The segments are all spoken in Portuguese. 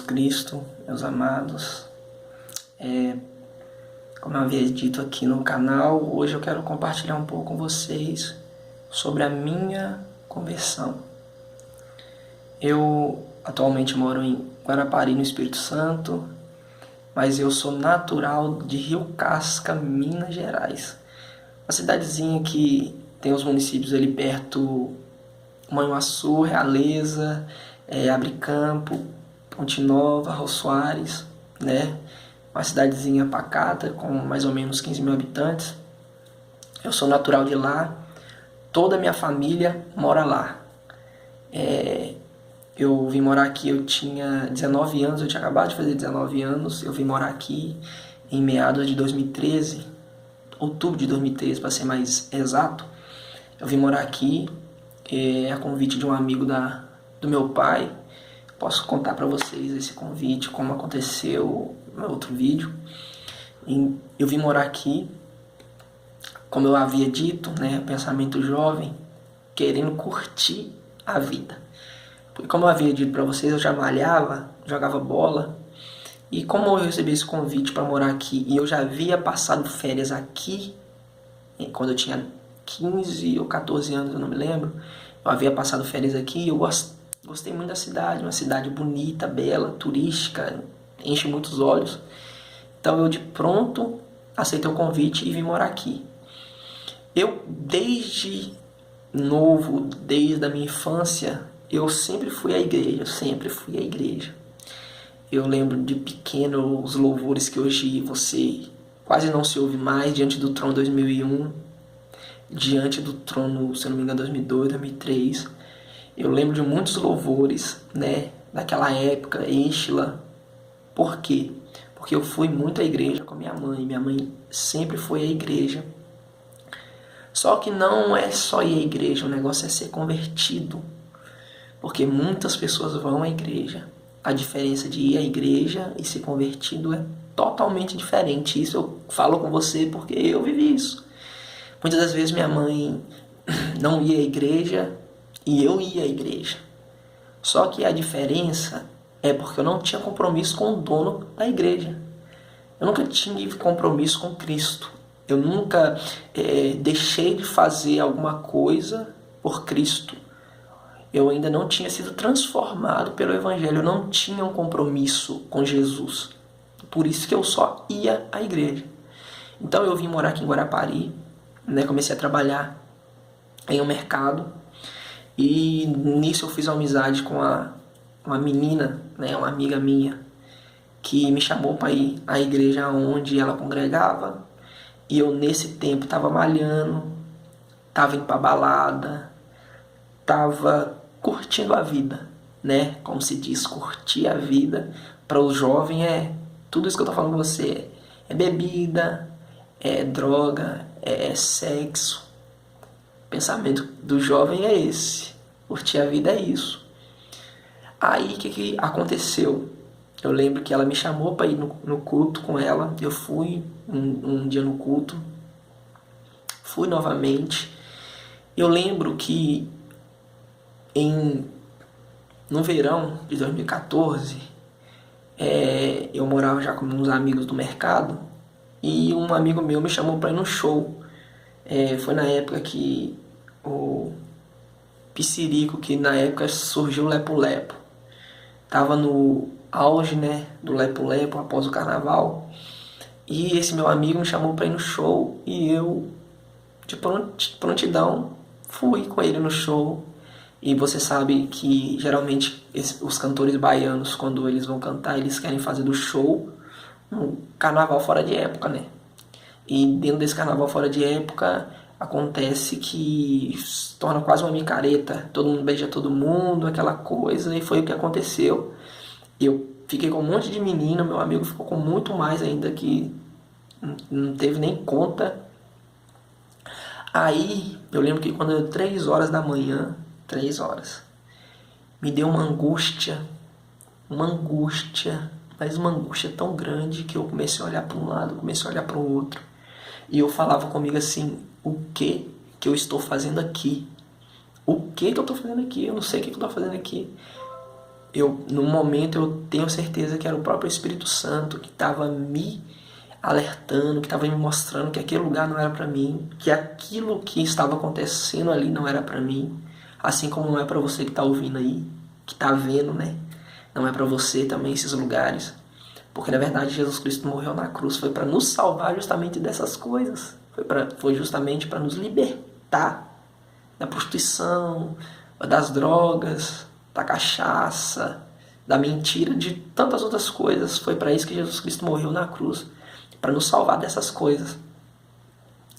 Cristo, meus amados. Como eu havia dito aqui no canal, hoje eu quero compartilhar um pouco com vocês sobre a minha conversão. Eu atualmente moro em Guarapari, no Espírito Santo, mas eu sou natural de Rio Casca, Minas Gerais. Uma cidadezinha que tem os municípios ali perto, Manhuaçu, Realeza, Abricampo, Ponte Nova, Raul Soares, né? Uma cidadezinha pacata com mais ou menos 15 mil habitantes. Eu sou natural de lá, toda a minha família mora lá. Eu vim morar aqui, eu tinha 19 anos, eu tinha acabado de fazer 19 anos. Eu vim morar aqui em meados de 2013, outubro de 2013 para ser mais exato. Eu vim morar aqui a convite de um amigo do meu pai. Posso contar para vocês esse convite, como aconteceu no outro vídeo. Eu vim morar aqui, como eu havia dito, né, pensamento jovem, querendo curtir a vida. Porque como eu havia dito para vocês, eu já malhava, jogava bola. E como eu recebi esse convite para morar aqui, e eu já havia passado férias aqui, quando eu tinha 15 ou 14 anos, eu não me lembro, eu havia passado férias aqui e eu gostei muito da cidade, uma cidade bonita, bela, turística, enche muitos olhos. Então eu de pronto aceitei o convite e vim morar aqui. Eu desde novo, desde a minha infância, eu sempre fui à igreja, Eu lembro de pequeno os louvores que hoje você quase não se ouve mais, Diante do Trono 2001, Diante do Trono, se eu não me engano, 2002, 2003. Eu lembro de muitos louvores, né, daquela época, Estila. Por quê? Porque eu fui muito à igreja com minha mãe. Minha mãe sempre foi à igreja. Só que não é só ir à igreja, o negócio é ser convertido. Porque muitas pessoas vão à igreja. A diferença de ir à igreja e ser convertido é totalmente diferente. Isso eu falo com você porque eu vivi isso. Muitas das vezes minha mãe não ia à igreja e eu ia à igreja. Só que a diferença é porque eu não tinha compromisso com o dono da igreja. Eu nunca tive compromisso com Cristo. Eu nunca deixei de fazer alguma coisa por Cristo. Eu ainda não tinha sido transformado pelo Evangelho. Eu não tinha um compromisso com Jesus. Por isso que eu só ia à igreja. Então eu vim morar aqui em Guarapari, né? Comecei a trabalhar em um mercado. E nisso eu fiz uma amizade com uma menina, né? Uma amiga minha, que me chamou para ir à igreja onde ela congregava. E eu nesse tempo estava malhando, estava indo para balada, estava curtindo a vida, né? Como se diz, curtir a vida. Para o jovem tudo isso que eu estou falando com você. É bebida, é droga, é sexo. O pensamento do jovem é esse. Curtir a vida é isso. Aí o que aconteceu? Eu lembro que ela me chamou para ir no culto com ela. Eu fui um dia no culto. Fui novamente. Eu lembro que no verão de 2014, eu morava já com uns amigos do mercado. E um amigo meu me chamou para ir no show. Foi na época que o Psirico, que na época surgiu o Lepo Lepo. Tava no auge, né, do Lepo Lepo após o carnaval. E esse meu amigo me chamou para ir no show. E eu, de prontidão, fui com ele no show. E você sabe que geralmente os cantores baianos, quando eles vão cantar, eles querem fazer do show um carnaval fora de época, né? E dentro desse carnaval fora de época, acontece que se torna quase uma micareta. Todo mundo beija todo mundo, aquela coisa. E foi o que aconteceu. Eu fiquei com um monte de menina, meu amigo ficou com muito mais ainda, que não teve nem conta. Aí, eu lembro que quando deu 3 horas da manhã, 3 horas, me deu uma angústia, mas uma angústia tão grande que eu comecei a olhar para um lado, comecei a olhar para o outro. E eu falava comigo assim, o que eu estou fazendo aqui? O que eu estou fazendo aqui? Eu não sei o que eu estou fazendo aqui. no momento eu tenho certeza que era o próprio Espírito Santo que estava me alertando, que estava me mostrando que aquele lugar não era para mim, que aquilo que estava acontecendo ali não era para mim, assim como não é para você que está ouvindo aí, que está vendo, né? Não é para você também esses lugares, porque na verdade Jesus Cristo morreu na cruz, foi para nos salvar justamente dessas coisas, foi justamente para nos libertar da prostituição, das drogas, da cachaça, da mentira, de tantas outras coisas. Foi para isso que Jesus Cristo morreu na cruz, para nos salvar dessas coisas.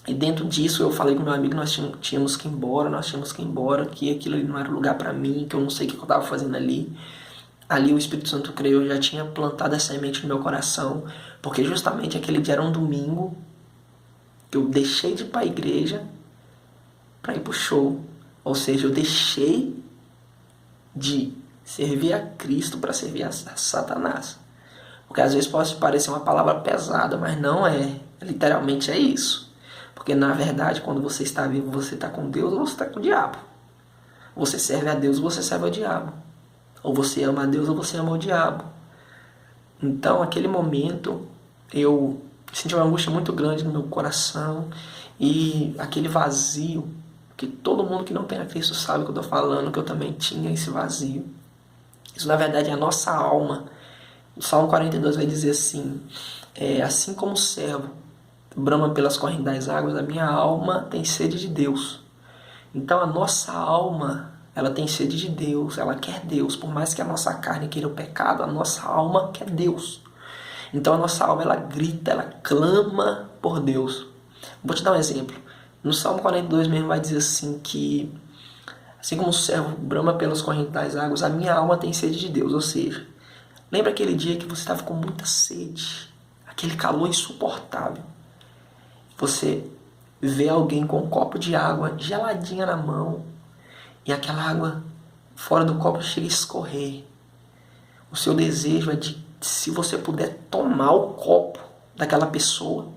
E dentro disso eu falei com meu amigo que nós tínhamos que ir embora, que aquilo ali não era lugar para mim, que eu não sei o que eu estava fazendo ali. Ali o Espírito Santo, creio, já tinha plantado essa semente no meu coração, porque justamente aquele dia era um domingo, que eu deixei de ir para a igreja para ir para o show. Ou seja, eu deixei de servir a Cristo para servir a Satanás. Porque às vezes pode parecer uma palavra pesada, mas não é. Literalmente é isso. Porque na verdade, quando você está vivo, você está com Deus ou você está com o diabo. Você serve a Deus ou você serve ao diabo. Ou você ama a Deus ou você ama o diabo. Então, naquele momento, eu senti uma angústia muito grande no meu coração. E aquele vazio, que todo mundo que não tem a Cristo sabe o que eu estou falando, que eu também tinha esse vazio. Isso, na verdade, é a nossa alma. O Salmo 42 vai dizer assim, assim como o servo brama pelas correntes das águas, a minha alma tem sede de Deus. Então a nossa alma, ela tem sede de Deus, ela quer Deus. Por mais que a nossa carne queira o pecado, a nossa alma quer Deus. Então a nossa alma, ela grita, ela clama por Deus. Vou te dar um exemplo. No Salmo 42 mesmo vai dizer assim que, assim como o servo brama pelas correntes das águas, a minha alma tem sede de Deus. Ou seja, lembra aquele dia que você estava com muita sede, aquele calor insuportável. Você vê alguém com um copo de água geladinha na mão e aquela água fora do copo chega a escorrer. O seu desejo é de, se você puder, tomar o copo daquela pessoa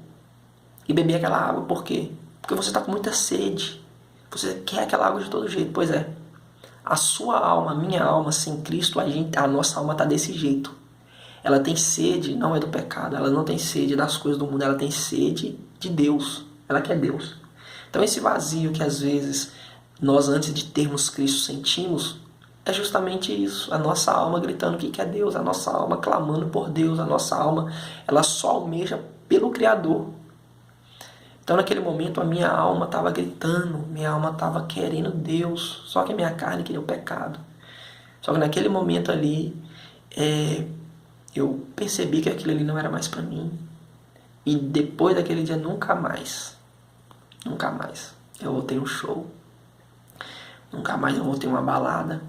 e beber aquela água. Por quê? Porque você está com muita sede. Você quer aquela água de todo jeito. Pois é, a sua alma, a minha alma, sem Cristo, a nossa alma está desse jeito. Ela tem sede, não é do pecado, ela não tem sede das coisas do mundo, ela tem sede de Deus, ela quer Deus. Então esse vazio que às vezes nós antes de termos Cristo sentimos, é justamente isso, a nossa alma gritando que quer Deus, a nossa alma clamando por Deus, a nossa alma, ela só almeja pelo Criador. Então naquele momento a minha alma estava gritando, minha alma estava querendo Deus, só que a minha carne queria o pecado. Só que naquele momento ali, eu percebi que aquilo ali não era mais para mim. E depois daquele dia, nunca mais eu voltei um show. Nunca mais eu voltei uma balada.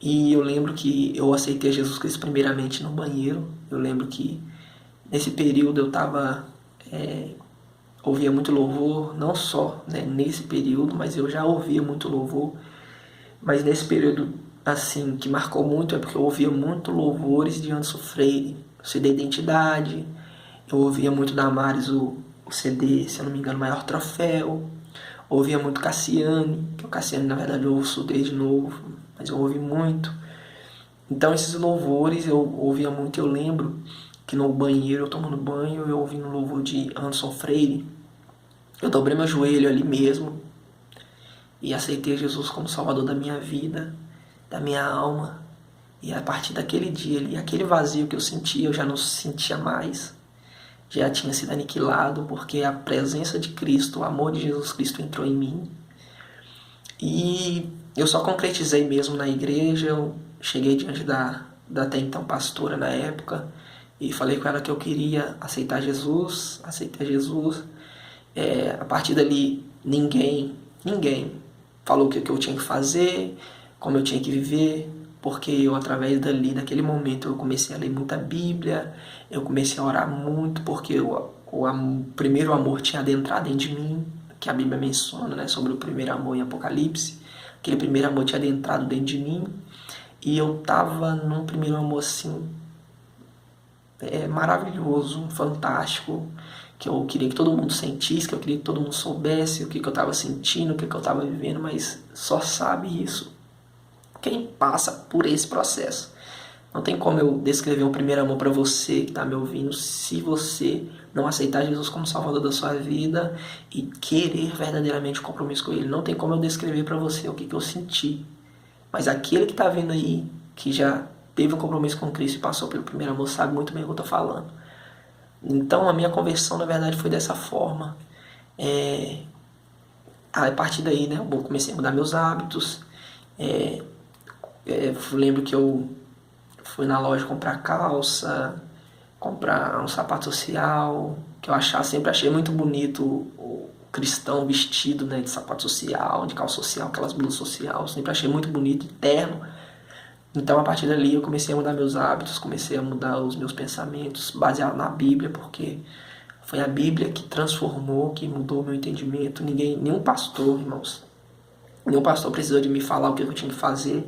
E eu lembro que eu aceitei Jesus Cristo primeiramente no banheiro. Eu lembro que nesse período eu ouvia muito louvor, não só nesse período, mas eu já ouvia muito louvor. Mas nesse período, assim, que marcou muito é porque eu ouvia muito louvores de Anderson Freire, o CD Identidade. Eu ouvia muito da Damares o CD, se eu não me engano, Maior Troféu. Eu ouvia muito Cassiane, que o Cassiane, na verdade, eu ouço desde novo, mas eu ouvi muito. Então esses louvores eu ouvia muito. Eu lembro que no banheiro, eu tomando banho, eu ouvindo o louvor de Anderson Freire. Eu dobrei meu joelho ali mesmo e aceitei Jesus como Salvador da minha vida, da minha alma. E a partir daquele dia ali, aquele vazio que eu sentia, eu já não sentia mais. Já tinha sido aniquilado, porque a presença de Cristo, o amor de Jesus Cristo entrou em mim. E eu só concretizei mesmo na igreja. Eu cheguei diante da até então pastora na época e falei com ela que eu queria aceitar Jesus. Aceitei Jesus. A partir dali, ninguém falou o que eu tinha que fazer, como eu tinha que viver, porque eu, através daquele momento, eu comecei a ler muita Bíblia, eu comecei a orar muito, porque o primeiro amor tinha adentrado dentro de mim, que a Bíblia menciona, sobre o primeiro amor em Apocalipse. Aquele primeiro amor tinha adentrado dentro de mim, e eu estava num primeiro amor assim, maravilhoso, fantástico, que eu queria que todo mundo sentisse, que eu queria que todo mundo soubesse o que eu estava sentindo, o que eu estava vivendo, mas só sabe isso quem passa por esse processo. Não tem como eu descrever um primeiro amor para você que está me ouvindo se você não aceitar Jesus como Salvador da sua vida e querer verdadeiramente um compromisso com Ele. Não tem como eu descrever para você o que eu senti. Mas aquele que está vendo aí, que já teve um compromisso com Cristo e passou pelo primeiro amor, sabe muito bem o que eu estou falando. Então a minha conversão, na verdade, foi dessa forma. A partir daí, né, eu comecei a mudar meus hábitos. Lembro que eu fui na loja comprar calça, comprar um sapato social, que eu sempre achei muito bonito o cristão vestido, né, de sapato social, de calça social, aquelas blusas social, sempre achei muito bonito, terno. Então a partir dali eu comecei a mudar meus hábitos, comecei a mudar os meus pensamentos, baseado na Bíblia, porque foi a Bíblia que transformou, que mudou o meu entendimento. Nenhum pastor, irmãos, nenhum pastor precisou de me falar o que eu tinha que fazer,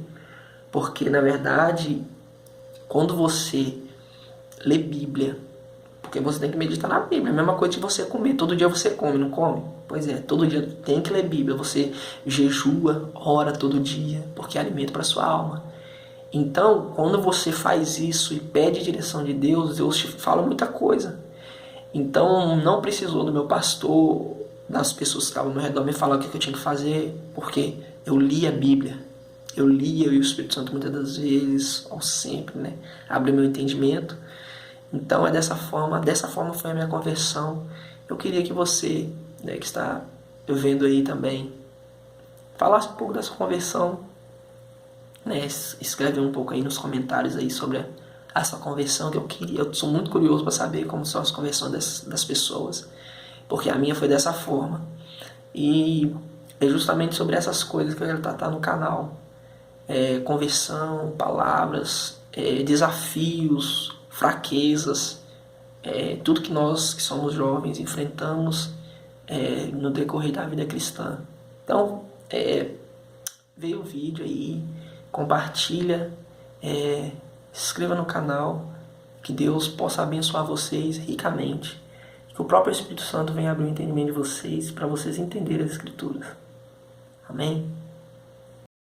porque na verdade, quando você lê Bíblia, porque você tem que meditar na Bíblia, é a mesma coisa de você comer, todo dia você come, não come? Pois é, todo dia tem que ler Bíblia, você jejua, ora todo dia, porque é alimento para sua alma. Então, quando você faz isso e pede direção de Deus, Deus te fala muita coisa. Então, não precisou do meu pastor, das pessoas que estavam ao meu redor me falar o que eu tinha que fazer, porque eu li a Bíblia. Eu lia e o Espírito Santo muitas das vezes, ou sempre, né, abre meu entendimento. Então é dessa forma foi a minha conversão. Eu queria que você, né, que está vendo aí também, falasse um pouco da sua conversão, né, escreve um pouco aí nos comentários aí sobre a sua conversão, que eu sou muito curioso para saber como são as conversões das pessoas, porque a minha foi dessa forma. E é justamente sobre essas coisas que eu quero tratar no canal. Conversão, palavras, desafios, fraquezas, tudo que nós que somos jovens enfrentamos no decorrer da vida cristã. Então, vê o vídeo aí, compartilha, se inscreva no canal, que Deus possa abençoar vocês ricamente, que o próprio Espírito Santo venha abrir o entendimento de vocês, para vocês entenderem as Escrituras. Amém?